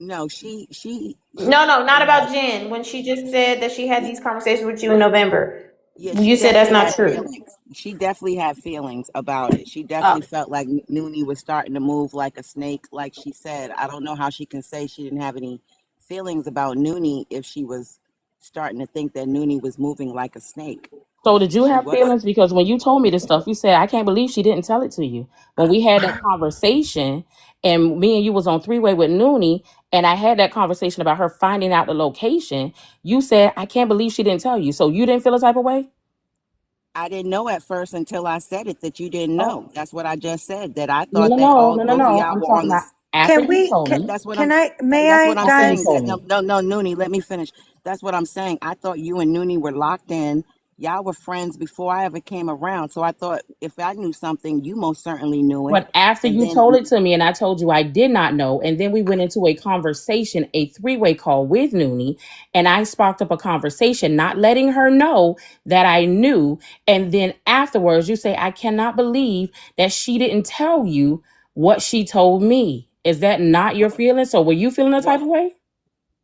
No, she No, no, not definitely had. about Jen. When she just said that she had these conversations with you in November, Yeah, she you said that's definitely not had true. feelings. She definitely had feelings about it. She Oh, definitely felt like Nuni was starting to move like a snake, like she said. I don't know how she can say she didn't have any feelings about Nuni if she was starting to think that Nuni was moving like a snake. So did you She have was. feelings? Because when you told me this stuff, you said, I can't believe she didn't tell it to you. When we had that conversation and me and you was on three-way with Noonie and I had that conversation about her finding out the location, you said, I can't believe she didn't tell you. So you didn't feel a type of way? I didn't know at first until I said it that you didn't know. Oh, That's what I just said. That I no, thought no, that no, all no, no, both of no. y'all I'm were talking on about this. after Can you we, told me. That's what I'm. can I, may That's what I, I'm After you saying. guys? told No, me. no, no, Noonie, let me finish. That's what I'm saying. I thought you and Noonie were locked in. Y'all were friends before I ever came around. So I thought if I knew something, you most certainly knew it. But after And you then told it to me and I told you I did not know, and then we went into a conversation, a three-way call with Noonie, and I sparked up a conversation, not letting her know that I knew. And then afterwards, you say, I cannot believe that she didn't tell you what she told me. Is that not your what feeling? So were you feeling a what type of way?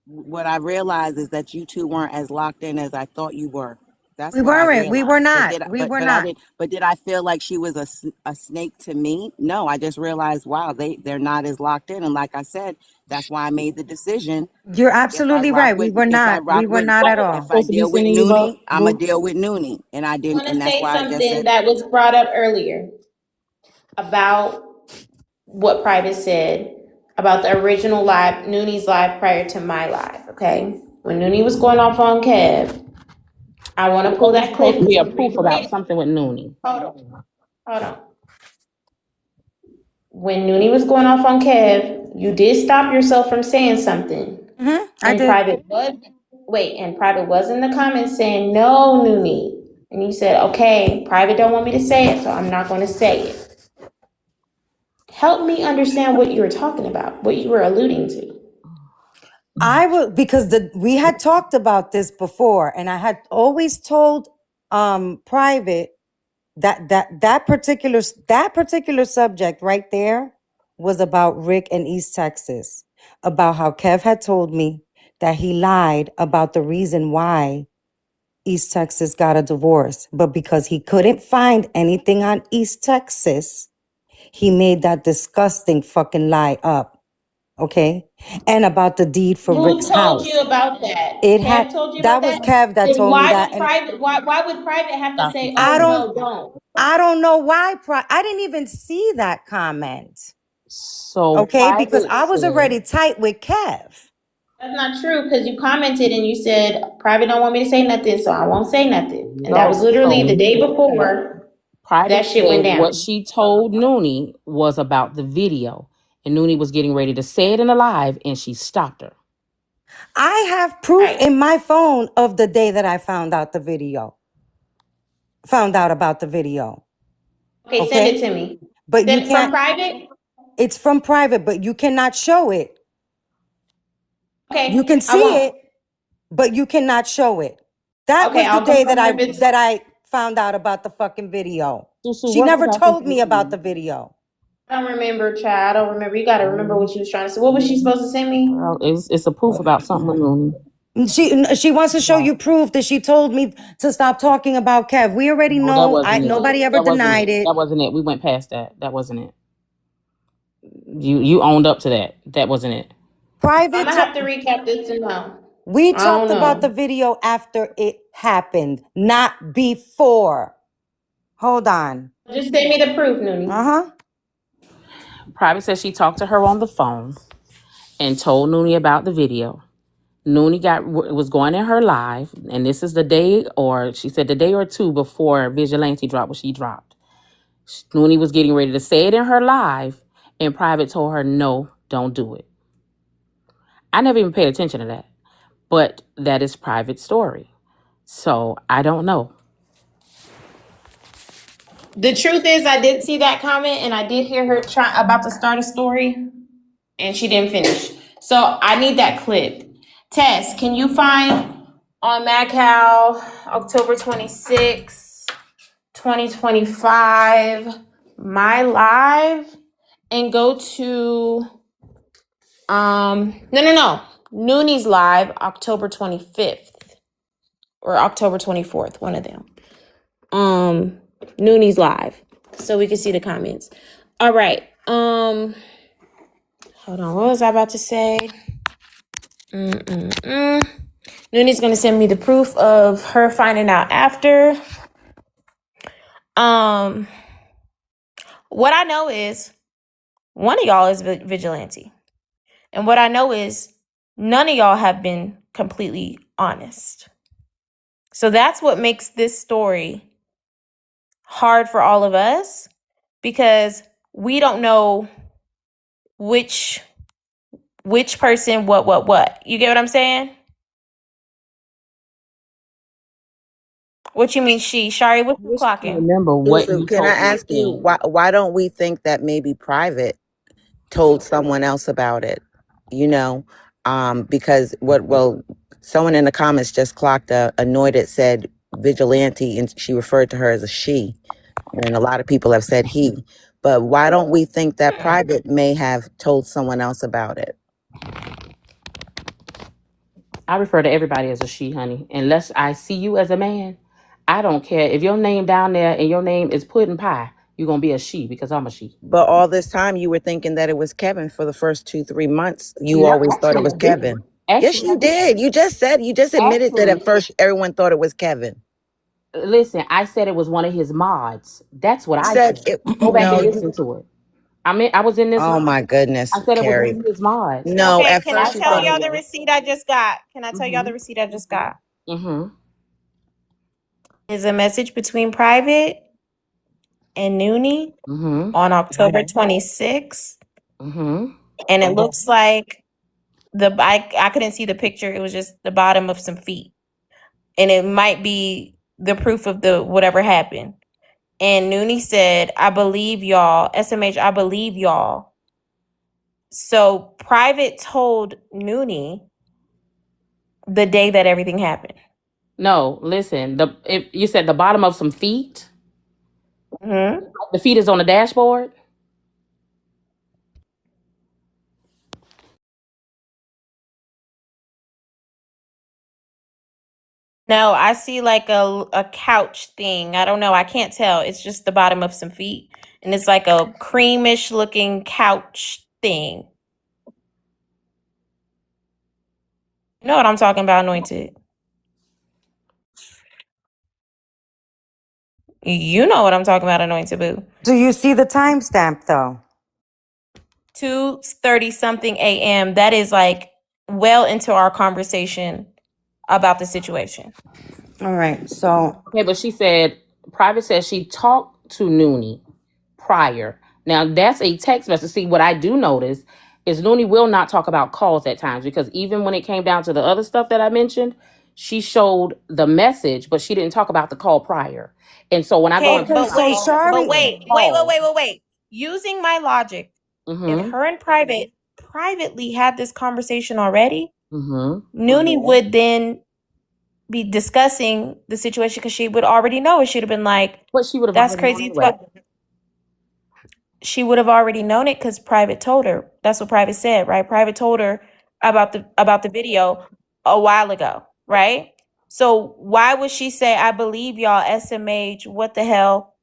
what I realized is that you two weren't as locked in as I thought you were. That's We what I weren't. We were realized. But not. did I, We were but I not. did but did I feel like she was a snake to me? No, I just realized wow, they're not as locked in. And like I said, that's why I made the decision. You're absolutely right. If I rock We were with not at What was if all. I supposed to be deal with sending you, Noonie, I'ma boo? deal with Noonie. And I I didn't, want to and that's say why I just something said that was brought up earlier about what Private said about the original live, Nooney's live prior to my live, okay? When Nooney was going off on Kev, I want to Because pull it's that clip supposed to be a to proof about replay. something with Noonie. Hold on, hold on. When Nooney was going off on Kev, you did stop yourself from saying something. I And did. Private was in the comments saying, no, Nooney. And you said, okay, Private don't want me to say it, so I'm not going to say it. Help me understand what you were talking about, what you were alluding to. I would, because we had talked about this before, and I had always told Private that particular subject right there was about Rick and East Texas, about how Kev had told me that he lied about the reason why East Texas got a divorce, but because he couldn't find anything on East Texas, he made that disgusting fucking lie up. Okay, and about the deed for Who Rick's told house. you about that? It had Kev told you about that was that? Kev that Then told me why that, would and Private have to Stop you say, from I oh saying don't no, that. don't? I don't know why. I didn't even see that comment. So Okay, because private I was said, already tight with Kev. That's not true because you commented and you said Private don't want me to say nothing, so I won't say nothing. you And that was go. literally the So day before that Private shit went said what down. she told Noonie was about the video. And Noonie was getting ready to say it in a live and she stopped her. I have proof Right. in my phone of the day that I found out about the video. Okay, send it Okay, to me. but you Send from can't. Private. It's from Private, but you cannot show it. You can Okay, I see won't. it, but you cannot show it. That Okay, was the I'll day that confirm I if it's. that I found out about the fucking video. Susu, She what was never happening told to me about Noonie? the video. I don't remember, child. I don't remember. You got to remember what she was trying to say. What was she supposed to send me? Well, it's a proof about something with Noonie. She wants to show you proof that she told me to stop talking about Kev. We already No, that know. wasn't it. Nobody ever That wasn't denied it. it. That wasn't it. We went past that. That wasn't it. You owned up to that. That wasn't it. I'm Private. gonna have to recap this to know. We I don't talked about the know. video after it happened, not before. Hold on. Just send me the proof, Nooney. Uh-huh. Private said she talked to her on the phone and told Noonie about the video. Noonie was going in her live, and this is the day, or she said the day or two before Vigilante dropped what she dropped. Noonie was getting ready to say it in her live, and Private told her, no, don't do it. I never even paid attention to that, but that is Private's story. So I don't know. The truth is, I did see that comment, and I did hear her about to start a story, and she didn't finish. So I need that clip. Tess, can you find on MadCal October 26, 2025, my live, and go to No. Nuni's live October 25th or October 24th, one of them. Nuni's live, so we can see the comments. All right. Hold on. What was I about to say? Nuni's gonna send me the proof of her finding out after. What I know is one of y'all is vigilante, and what I know is none of y'all have been completely honest. So that's what makes this story hard for all of us, because we don't know which person what. You get what I'm saying? What you mean she? Shari, what you I can't clocking? remember what Susu, you can I told me ask you again. why don't we think that maybe Private told someone else about it? You know, because someone in the comments just clocked annoyed it said vigilante, and she referred to her as a she, and a lot of people have said he. But why don't we think that Private may have told someone else about it? I refer to everybody as a she, honey. Unless I see you as a man, I don't care. If your name down there and your name is Puddin' Pie, you're going to be a she because I'm a she. But all this time you were thinking that it was Kevin for the first 2-3 months. You No, always thought it actually, was I didn't. Kevin. Yes, Actually, I you didn't. did. You just admitted that Actually, at first everyone thought it was Kevin. listen, I said it was one of his mods. That's what You I said said. it. Go back and No. listen to it. I was in this Oh live. my I goodness, said it was one Carrie. of his mods. No, Okay, at can I first That's you tell thought what it it y'all was. the was. receipt I just got? Can I tell y'all the Mm-hmm. receipt I just got? Mm-hmm. Is a message between Private and Nuni Mm-hmm. on October 26th. Mm-hmm. And it looks like I couldn't see the picture. It was just the bottom of some feet. And it might be the proof of the whatever happened. And Nuni said, I believe y'all. SMH, I believe y'all. So Private told Nuni the day that everything happened. No, listen. You said the bottom of some feet. Mm-hmm. The feet is on the dashboard. No, I see like a couch thing. I don't know. I can't tell. It's just the bottom of some feet. And it's like a creamish looking couch thing. You know what I'm talking about, Anointed? You know what I'm talking about, Anointed Boo. Do you see the timestamp though? 2:30 something a.m. That is like well into our conversation about the situation. All right. So Okay, but she said, Private says she talked to Nuni prior. Now, that's a text message. See, what I do notice is Nuni will not talk about calls at times, because even when it came down to the other stuff that I mentioned, she showed the message, but she didn't talk about the call prior. And so when I go Okay, and okay, print out so all the Shari, wait. Using my logic, if Mm-hmm. her and Private privately had this conversation already, Mm-hmm. Nuni would then be discussing the situation because she would already know it. She'd have been like, But she would have that's already known crazy. anyway. She would have already known it because Private told her. That's what Private said, right? Private told her about the video a while ago, right? So why would she say, I believe y'all SMH, what the hell,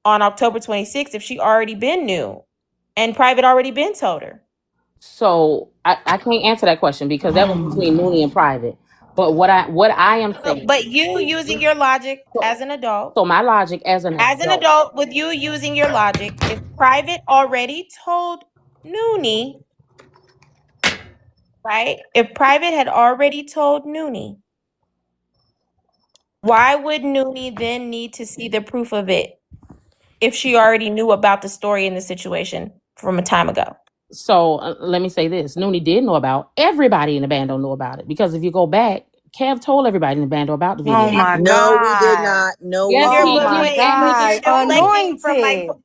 on October 26th if she already been new and Private already been told her? So I can't answer that question because that was between Nuni and Private. But what I am saying, But you using your logic so, as an adult, so my logic as an adult, with you using your logic, if Private already told Nuni, right? If Private had already told Nuni, why would Nuni then need to see the proof of it if she already knew about the story and the situation from a time ago? So let me say this: Nuni did know about. Everybody in the band don't know about it, because if you go back, Kev told everybody in the band about the video. oh my No, we did God. not. No, we Yes, did You're he Oh not. my did, wait, and he but you're God. described it. deflecting from my Anointed.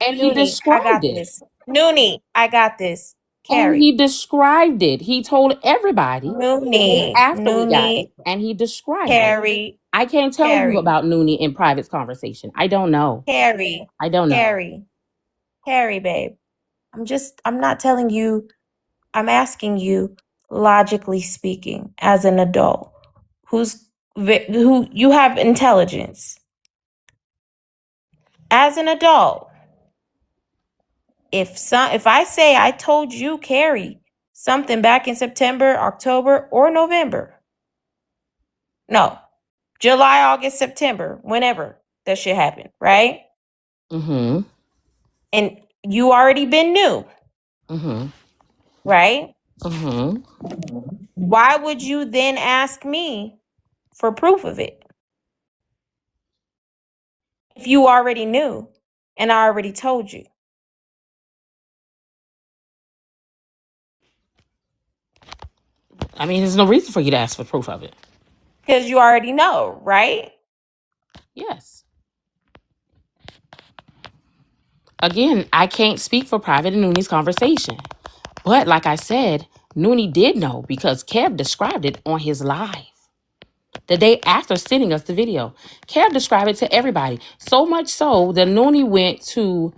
And he Nuni. I described got it. this. Nuni, I got this. And Carrie. he described it. He told everybody the day Nuni. after we got it, Nuni. and he described it. Carrie. I can't tell you Carrie. about Nuni in private conversation. I don't know. Carrie. I don't know. Carrie. Carrie, babe. I'm not telling you I'm asking you, logically speaking, as an adult, who you have intelligence. As an adult, if I say I told you, Carrie, something back in September, October, or November, no, July, August, September, whenever that shit happened, right? Mm-hmm. And you already been new, Mm-hmm. right? Mm-hmm. Why would you then ask me for proof of it? If you already knew and I already told you. I mean, there's no reason for you to ask for proof of it. Because you already know, right? Yes. Again, I can't speak for Private and Nuni's conversation. But like I said, Nuni did know because Kev described it on his live. The day after sending us the video. Kev described it to everybody. So much so that Nuni went to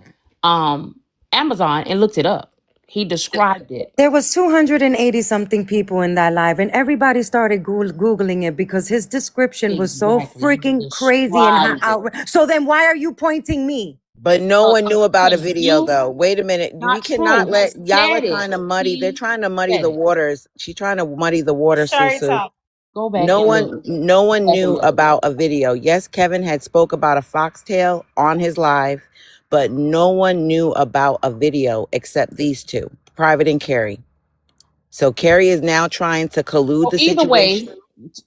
Amazon and looked it up. He described it. There was 280 something people in that live, and everybody started Googling it because his description was so Exactly. He freaking crazy and described it. so then why are you pointing me? But no one knew about a Because video, you, though. Wait a minute. We not cannot true. He let y'all are said it. trying to muddy. They're He trying to muddy said the it. waters. She's trying to muddy the waters, Sorry, Susu. talk. Go back No and one, look. no one Go back and knew look. about a video. Yes, Kevin had spoke about a foxtail on his live, but no one knew about a video except these two, Private and Carrie. So Carrie is now trying to collude So the situation.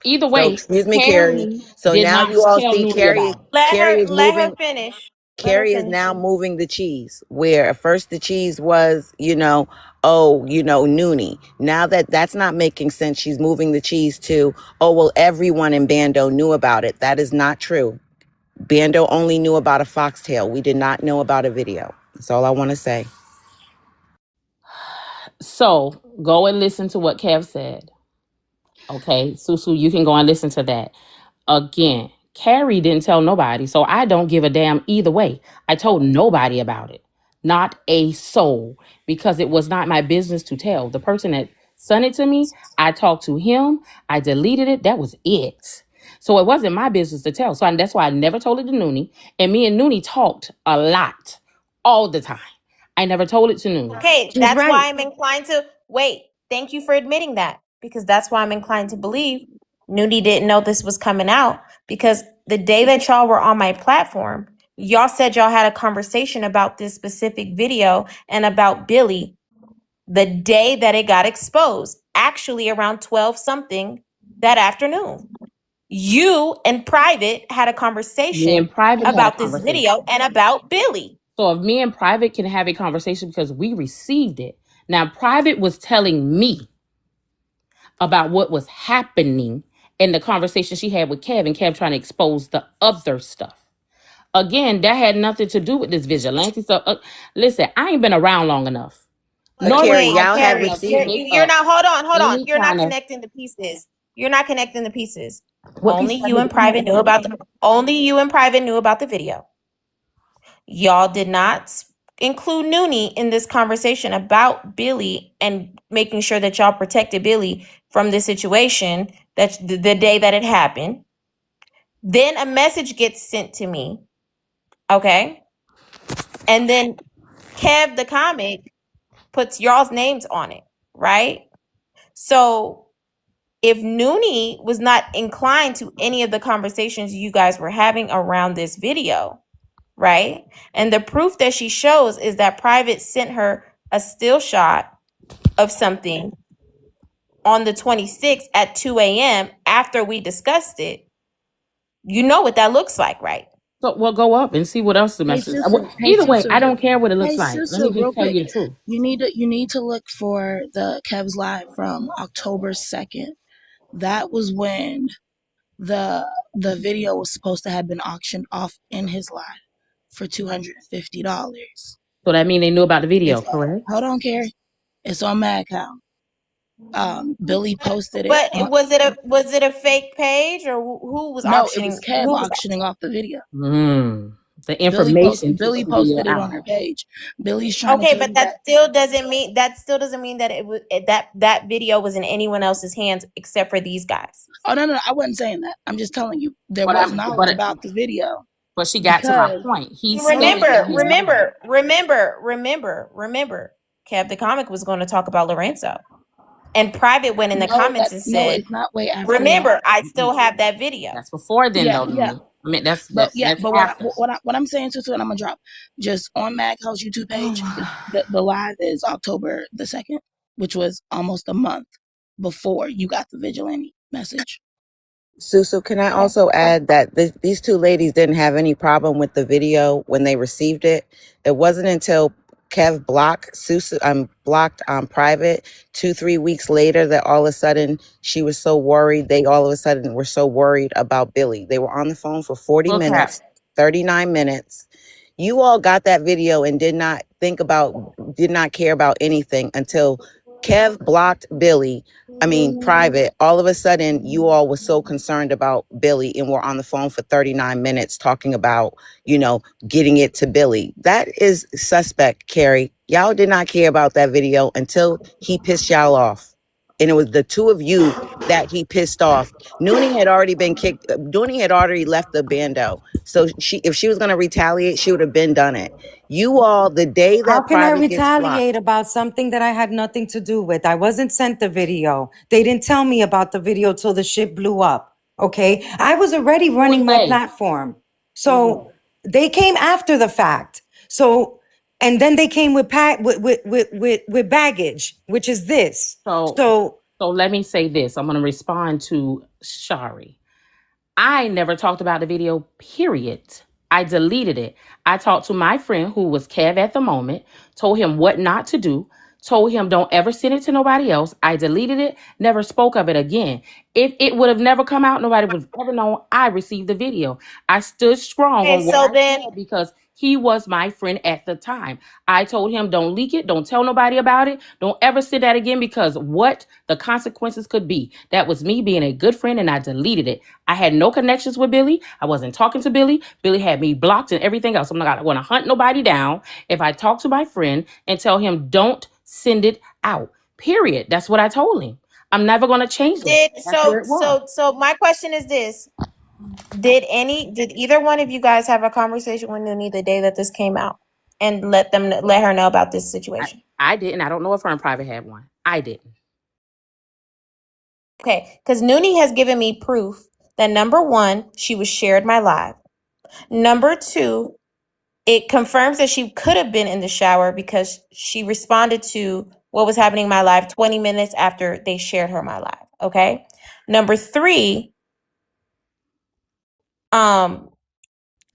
either So way, excuse me, Carrie. Carrie So did now not you all tell see Nuni about it. Carrie is Let moving. her finish. Carrie is now moving the cheese, where at first the cheese was, Nuni. Now that's not making sense. She's moving the cheese to, oh, well, everyone in Bando knew about it. That is not true. Bando only knew about a foxtail. We did not know about a video. That's all I want to say. So go and listen to what Kev said. Okay, Susu, you can go and listen to that. Again, Carrie didn't tell nobody, so I don't give a damn either way. I told nobody about it. Not a soul, because it was not my business to tell. The person that sent it to me, I talked to him, I deleted it, that was it. So it wasn't my business to tell. So that's why I never told it to Nuni. And me and Nuni talked a lot, all the time. I never told it to Nuni. Okay, She's that's right. why I'm inclined to wait. Thank you for admitting that, because that's why I'm inclined to believe Nudie didn't know this was coming out, because the day that y'all were on my platform, y'all said y'all had a conversation about this specific video and about Billy the day that it got exposed, actually around 12 something that afternoon. You and Private had a Me conversation and Private had a about this conversation. video and about Billy. So if me and Private can have a conversation because we received it. Now, Private was telling me about what was happening in the conversation she had with Kev, and Kev trying to expose the other stuff. Again, that had nothing to do with this vigilante stuff. Listen, I ain't been around long enough. But Nor Carrie, am I y'all had trying to received. make You're up not, hold on. any You're not kind of connecting the pieces. You're not connecting the pieces. what Only piece I you need and to connect. Private knew about the video. Y'all did not include Nuni in this conversation about Billy and making sure that y'all protected Billy from this situation, that the day that it happened. Then a message gets sent to me. Okay. And then Kev the comic puts y'all's names on it, right? So if Nuni was not inclined to any of the conversations you guys were having around this video, right? And the proof that she shows is that Private sent her a still shot of something on the 26th at 2 a.m. after we discussed it. You know what that looks like, right? So we'll go up and see what else the Hey message. Susu, Either way, I don't care what it looks hey like. Let Susu, me real just tell quick. you the truth. You need to look for the Kev's live from October 2nd. That was when the video was supposed to have been auctioned off in his live for $250. So that means they knew about the video, It's correct? hold on, Carrie. It's on Madcow. Billy posted it. But was it a fake page, or who was No, it was auctioning? Kev auctioning off the video. The information to Billy put the video posted it on out. her page. Billy's trying to Okay, tell but you that still doesn't mean that it was that video was in anyone else's hands except for these guys. Oh no, I wasn't saying that. I'm just telling you there But was I'm knowledge but about the video but she got to my because point. He stated Remember, in his video. remember. Kev the comic was going to talk about Lorenzo, and Private went in the comments and said, it's not way after that. "Remember, I still have that video." That's before then, Yeah, though, Nuni. I mean, that's but after. what I'm saying, Susu, and I'm gonna drop just on Mag House YouTube page. Oh The live is October the 2nd, which was almost a month before you got the vigilante message. Susu, can I also add that these two ladies didn't have any problem with the video when they received it? It wasn't until Kev blocked Susu, blocked on private 2-3 weeks later that all of a sudden she was so worried. They all of a sudden were so worried about Billy. They were on the phone for 40 Okay. minutes, 39 minutes. You all got that video and did not care about anything until Kev blocked Billy. Private. All of a sudden, you all were so concerned about Billy and were on the phone for 39 minutes talking about, getting it to Billy. That is suspect, Carrie. Y'all did not care about that video until he pissed y'all off. And it was the two of you that he pissed off. Nuni had already been kicked. Nuni had already left the bando. So if she was going to retaliate, she would have been done it. You all, the day that How can I Private gets blocked, retaliate about something that I had nothing to do with? I wasn't sent the video. They didn't tell me about the video till the shit blew up. Okay? I was already running my they? platform. So they came after the fact. So, and then they came with baggage, which is this. So let me say this. I'm going to respond to Shari. I never talked about the video, period. I deleted it. I talked to my friend who was Kev at the moment, told him what not to do, told him don't ever send it to nobody else. I deleted it, never spoke of it again. If it would have never come out, nobody would have ever known I received the video. I stood strong on what I said because he was my friend at the time. I told him don't leak it, don't tell nobody about it, don't ever say that again because what the consequences could be. That was me being a good friend and I deleted it. I had no connections with Billy. I wasn't talking to Billy. Billy had me blocked and everything else. I'm not going to hunt nobody down if I talk to my friend and tell him don't send it out. Period. That's what I told him. I'm never going to change that. So my question is this. Did either one of you guys have a conversation with Nuni the day that this came out and let her know about this situation? I didn't. I don't know if her and Private had one. I didn't. Okay, because Nuni has given me proof that number one, she was shared my live. Number two, it confirms that she could have been in the shower because she responded to what was happening in my live 20 minutes after they shared her my live. Okay. Number three,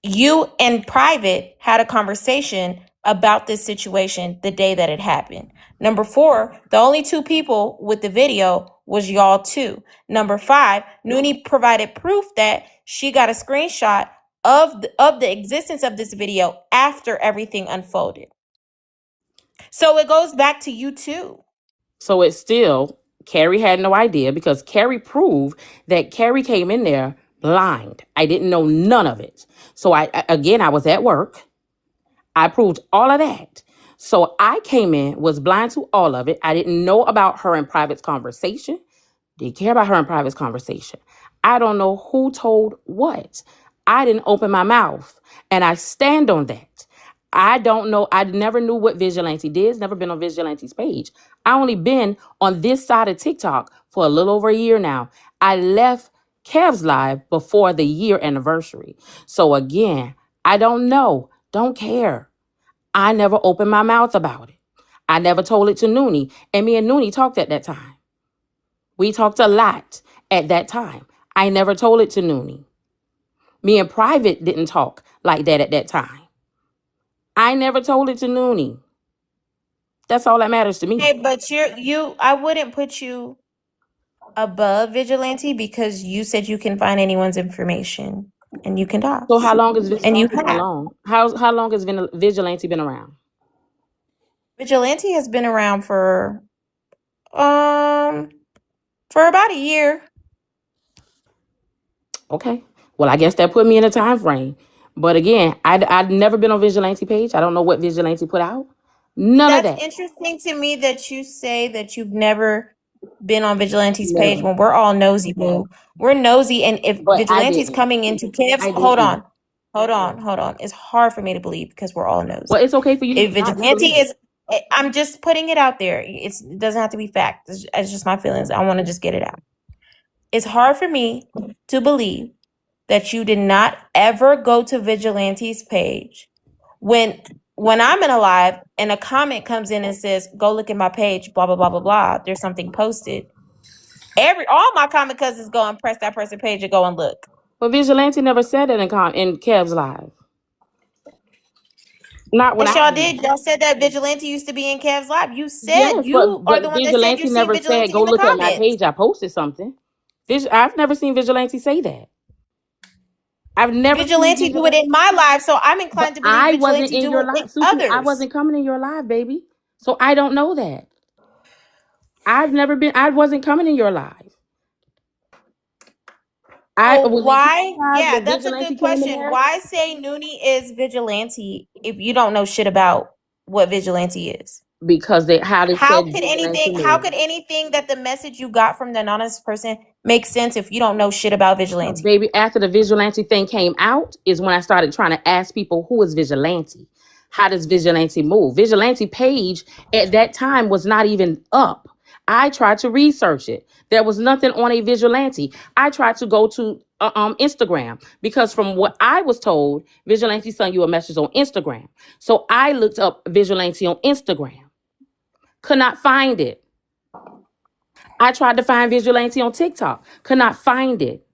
you and Private had a conversation about this situation the day that it happened. Number four, the only two people with the video was y'all two. Number five, Nuni provided proof that she got a screenshot of the existence of this video after everything unfolded. So it goes back to you too. So it's still, Carrie had no idea because Carrie proved that Carrie came in there blind. I didn't know none of it. So I was at work. I proved all of that. So I came in, was blind to all of it. I didn't know about her and Private's conversation. Didn't care about her and Private's conversation. I don't know who told what. I didn't open my mouth. And I stand on that. I don't know. I never knew what Vigilante did. Never been on Vigilante's page. I only been on this side of TikTok for a little over a year now. I left Kev's live before the year anniversary. So again, I don't know. Don't care. I never opened my mouth about it. I never told it to Nuni. And me and Nuni talked at that time. We talked a lot at that time. I never told it to Nuni. Me and Private didn't talk like that at that time. I never told it to Nuni. That's all that matters to me. Hey, but I wouldn't put you above Vigilante because you said you can find anyone's information and you can talk. So how long has Vigilante been alone? How long has Vigilante been around? Vigilante has been around for about a year. Okay. Well, I guess that put me in a time frame. But again, I'd never been on Vigilante page. I don't know what Vigilante put out. None of That's that. interesting to me that you say that you've never been on Vigilante's page Never. when we're all nosy, boo. We're nosy, and if But I Vigilante's didn't. coming into Kev's, I hold didn't. on, hold on. It's hard for me to believe because we're all nosy. Well, it's okay for you If not to Vigilante believe. is, I'm just putting it out there. It doesn't have to be fact. It's just my feelings. I want to just get it out. It's hard for me to believe that you did not ever go to Vigilante's page when I'm in a live and a comment comes in and says, "Go look at my page," blah blah blah blah blah. There's something posted. All my comment cousins go and press that person page and go and look. But Vigilante never said that in Kev's live. Not when Yes, I y'all was. did. Y'all said that Vigilante used to be in Kev's live. You said Yes, you are but the one that said you Vigilante see never said Vigilante go in the look at my comments. page. I posted something. I've never seen Vigilante say that. I've never seen Vigilante do it in my live, so I'm inclined But to believe I wasn't Vigilante in do your it in live, Susu. I others. wasn't coming in your live, baby. So I don't know that. I've never been. I wasn't coming in your live. I So was in why? Kev's live Yeah, when that's a Vigilante good came in question. there Why say Nuni is Vigilante if you don't know shit about what Vigilante is? because how they said Vigilante How moved. could anything that the message you got from the anonymous person make sense if you don't know shit about Vigilante? Baby, after the Vigilante thing came out is when I started trying to ask people who is Vigilante. How does Vigilante move? Vigilante page at that time was not even up. I tried to research it. There was nothing on a Vigilante. I tried to go to Instagram because from what I was told, Vigilante sent you a message on Instagram. So I looked up Vigilante on Instagram. Could not find it. I tried to find Vigilante on TikTok. Could not find it.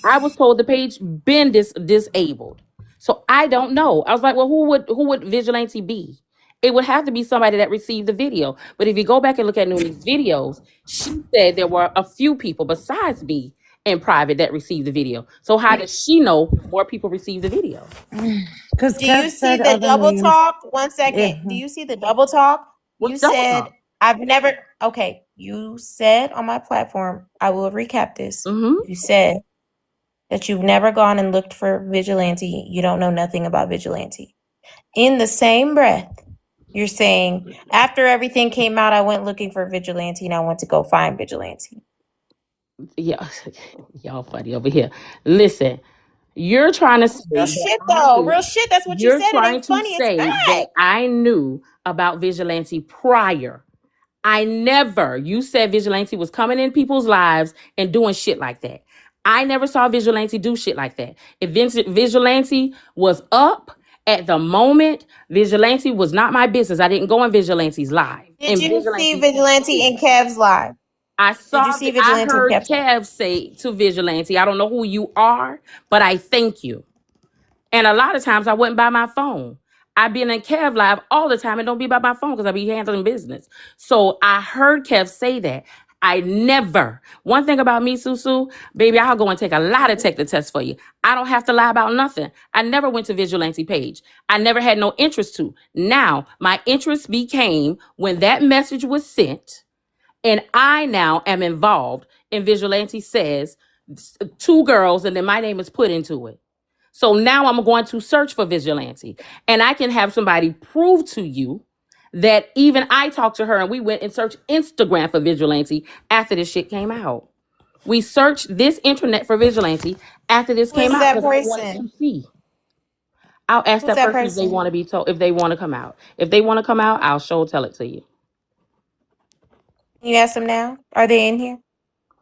I was told the page been disabled. So I don't know. I was like, well, who would Vigilante be? It would have to be somebody that received the video. But if you go back and look at Nuni's videos, she said there were a few people besides me in private that received the video. So how does she know more people received the video? Because Do you see the double talk? 1 second. Do you see the double talk? You What's double said, talk? I've never, okay. You said on my platform, I will recap this. Mm-hmm. You said that you've never gone and looked for Vigilante. You don't know nothing about Vigilante. In the same breath, you're saying, after everything came out, I went looking for Vigilante and I went to go find Vigilante. Yeah, y'all funny over here. Listen, you're trying to say Real that shit, I though. knew. Real shit. That's what you You're said. It trying ain't to funny. It's say that fact. I knew about Vigilante prior. I never. You said Vigilante was coming in people's lives and doing shit like that. I never saw Vigilante do shit like that. If Vigilante was up at the moment, Vigilante was not my business. I didn't go on Vigilante's live. Did you see Vigilante in Kev's live? I Did saw. you see I Vigilante in heard Kev's live? Kev say to Vigilante, "I don't know who you are, but I thank you." And a lot of times I wouldn't buy my phone. I be in Kev live all the time and don't be by my phone because I be handling business. So I heard Kev say that. I never. One thing about me, Susu, baby, I'll go and take a lie detector test for you. I don't have to lie about nothing. I never went to Vigilante page. I never had no interest to. Now, my interest became when that message was sent, and I now am involved in Vigilante says 2 girls, and then my name is put into it. So now I'm going to search for Vigilante. And I can have somebody prove to you that even I talked to her and we went and searched Instagram for Vigilante after this shit came out. We searched this internet for Vigilante after this Who is came out that because I wanted person? to see. I'll ask Who's that that person if they person? want to be told, if they want to come out. If they want to come out, I'll show tell it to you. You ask them now? Are they in here?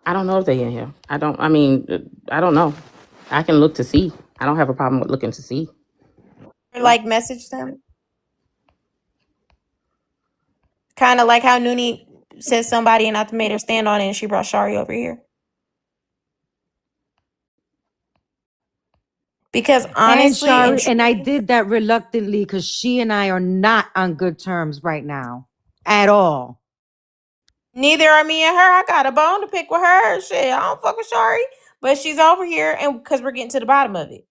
I don't know if they in here. I don't know. I can look to see. I don't have a problem with looking to see. Or like message them? Kind of like how Nuni said somebody and I made her stand on it and she brought Shari over here. Because honestly, and Shari, and I did that reluctantly because she and I are not on good terms right now at all. neither are me and her. I got a bone to pick with her. Shit, I don't fuck with Shari, but she's over here, and because we're getting to the bottom of it.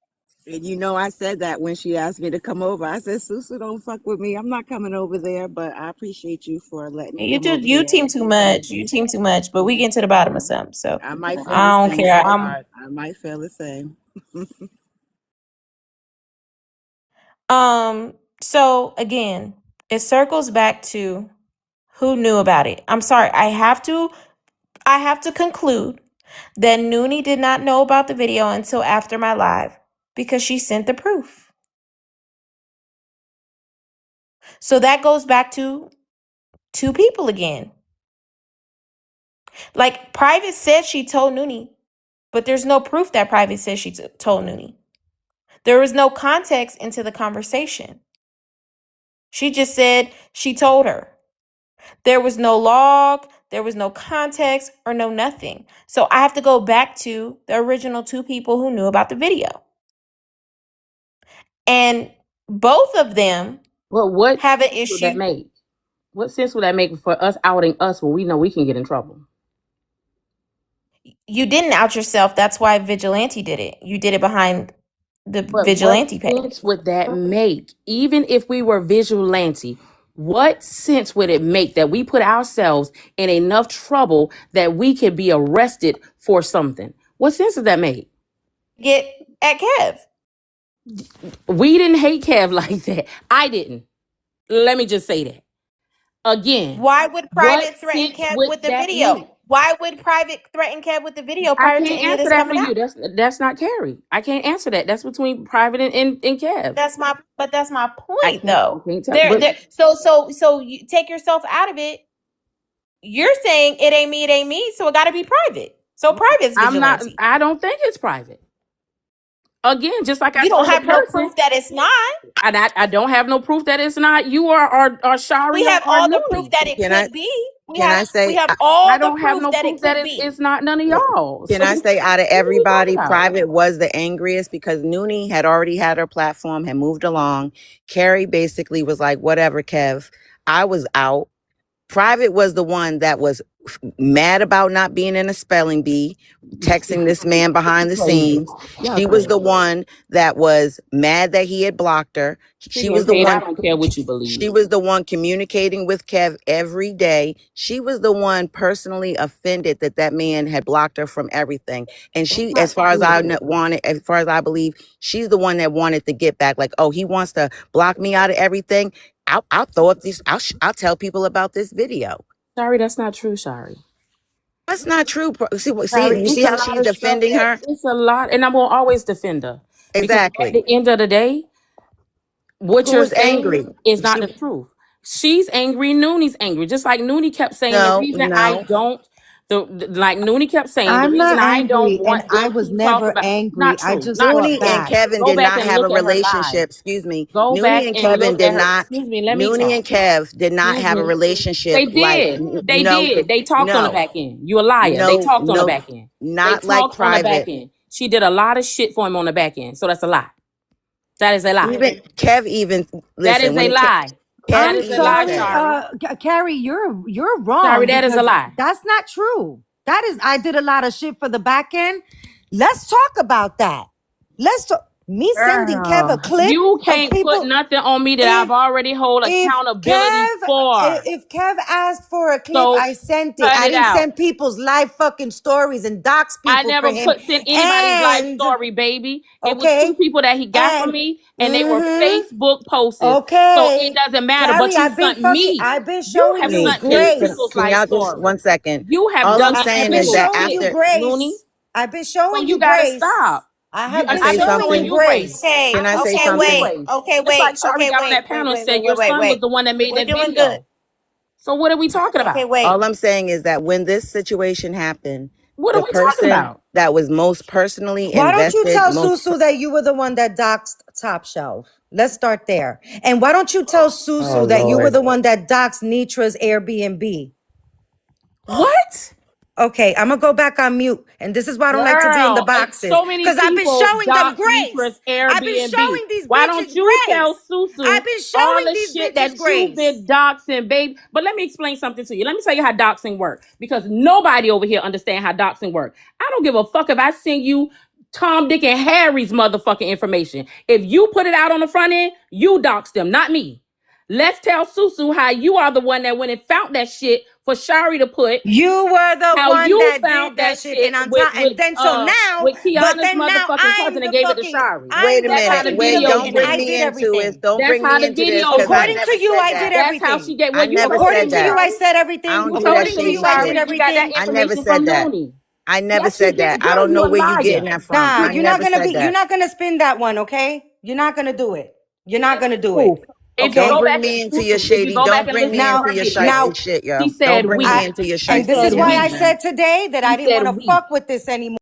And you know, I said that when she asked me to come over. I said, Susu, don't fuck with me. I'm not coming over there, but I appreciate you for letting me come over You there. team too much. You team too much. But we get to the bottom of something. So I might feel I the don't same. care. I might feel the same. So again, it circles back to who knew about it. I'm sorry, I have to conclude that Nuni did not know about the video until after my live because she sent the proof. So that goes back to two people again. Like Private said she told Nuni, but there's no proof that Private said she told Nuni. There was no context into the conversation. She just said she told her. There was no log, there was no context, or no nothing. So I have to go back to the original two people who knew about the video. And both of them Well, what have an sense would that issue. make? What sense would that make for us outing us when we know we can get in trouble? You didn't out yourself. That's why Vigilante did it. You did it behind the But Vigilante what page. sense would that make? Even if we were vigilante, what sense would it make that we put ourselves in enough trouble that we could be arrested for something? What sense does that make? Get at Kev. We didn't hate Kev like that. I didn't. Let me just say that. Again, Why would Private threaten sense Kev would with the that video? make? Why would Private threaten Kev with the video I prior to can't any of answer this that for coming you. out? That's not Carrie. I can't answer that. That's between Private and Kev. That's my I point can't though. tell. But So you take yourself out of it. You're saying it ain't me, so it gotta be Private. So Private's I'm not. vigilante. I don't think it's private. Again, just like I You don't told the have no person, proof that it's not. and I don't have no proof that it's not you or Shari We have or all the proof Nuni. that it Can I could be. We can I say have all I the don't have proof no that proof it that could be. it's not none of y'all. can So I say out of what are we talking everybody, about? Private was the angriest because Nuni had already had her platform, had moved along. Carrie basically was like, whatever, Kev. I was out. Private was the one that was mad about not being in a spelling bee, texting this man behind the Crazy. scenes. Y'all She was crazy. the one that was mad that he had blocked her. She She getting was the paid. I one. don't care what you She believe. was the one communicating with Kev every day. She was the one personally offended that that man had blocked her from everything. And she, as far as I wanted, as far as I believe, she's the one that wanted to get back. Like, oh, he wants to block me out of everything. I'll throw up these. I'll tell people about this video. Shari, that's not true, Shari. That's not true. See, Shari, you it's see a how lot she's of stuff defending her? it's a lot, and I'm gonna always defend her because at Exactly. the end of the day, what Who you're was saying angry? is not She the truth. She's angry. Nooney's angry. Just like Nooney kept saying, the reason I no. don't, like Nooney kept saying, the I'm reason not I don't angry, and want I them was to talk never about, angry. not I true, just not fought Nuni true. and back. Kevin Go did back not and have a look at her live. relationship. Excuse me. Go Nuni back and and Kevin look at did her. not. Excuse me, let me Nuni talk. and Kev did not Excuse have a me. relationship They like did. They no, did. They talked on the no, back end. You a liar. They no, talked on the no, back end. They not like talked on the back Private. end. She did a lot of shit for him on the back end. So that's a lie. That is a lie. Even Kev even That listen is a when lie. Kev That I'm is a even lie, sorry, said, Shari. Carrie, you're Shari, wrong that is a because lie. that's not true. That is, I did a lot of shit for the back end. Let's talk about that. Let's talk. Me sending Kev a Girl, clip you of can't put people. nothing on me that I've If already hold if accountability Kev for. if Kev asked for a clip, So I sent it. cut I it didn't out. send people's live fucking stories and dox I people for never him. sent anybody's life And story, baby. It was two okay, people that he got from and me, and they were Facebook posts. So it okay, doesn't matter. But Carrie, you sent me. I've been You showing have you sent me grace. people's can life y'all just story. 1 second? You have All I'm done I've saying been is actual that showing shit, you after Nuni. grace. I've been So showing you you gotta grace. stop. I You, have can I been I say have showing shown you something? you grace. grace. Okay, Can I I have say okay, shown you something? wait. grace. Okay, Just wait. like Shari Okay, got on wait. that Wait, panel and wait, said wait, your wait, wait, son was wait. the one that made We're that doing good. video. So what are we talking Okay, about? wait. All I'm saying is that when this situation happened, What are the we talking person about? that was most personally Why don't you invested, tell Susu that you were the one that doxed Top Shelf? Let's start there. And why don't you tell oh Susu that you were Lord. the one that doxed Nitra's Airbnb? What? Okay, I'm gonna go back on mute. And this is why I don't like to be in the Girl, boxes. so many Because I've been people showing them dox grace. Nitra's I've been Airbnb. showing these Why don't bitches you tell grace. Susu I've been all showing the these shit bitches that you've grace. been doxing, babe? But let me explain something to you. Let me tell you how doxing works. Because nobody over here understand how doxing works. I don't give a fuck if I send you Tom, Dick, and Harry's motherfucking information. If you put it out on the front end, you dox them, not me. Let's tell Susu how you are the one that went and found that shit for Shari to put. You were the How one you that found did that that shit, shit and on with top, and then so now, but Kiana's then now motherfucking cousin and gave it to Shari. Wait a I'm the That's how minute. the fucking Wait, video DOA, don't and bring went. I me did into it. everything. Don't That's bring how me the into this video because I went. According never to you, said I did that. That's how everything. she get. I Well, you never told it said According to to that. you, I Shari. said I everything. don't You do told that it According to to shady you, I shit. did Shari. You got that everything. I never information from said that. Nuni. I never Yes, you said did. that. I Girl, don't you know a where you liar. getting that from. Nah, I never said you're that. not gonna spin that one, okay? You're not gonna do it. You're not gonna do it. Proof. If you Don't Okay? go bring back me and into your if you shady. go back Don't and bring listen me to into her your video, shiesty Now shit, she yo. said Don't bring me we. into your She and this shiesty said is shit, why we. I man. said today that She I didn't said want to we. fuck with this anymore.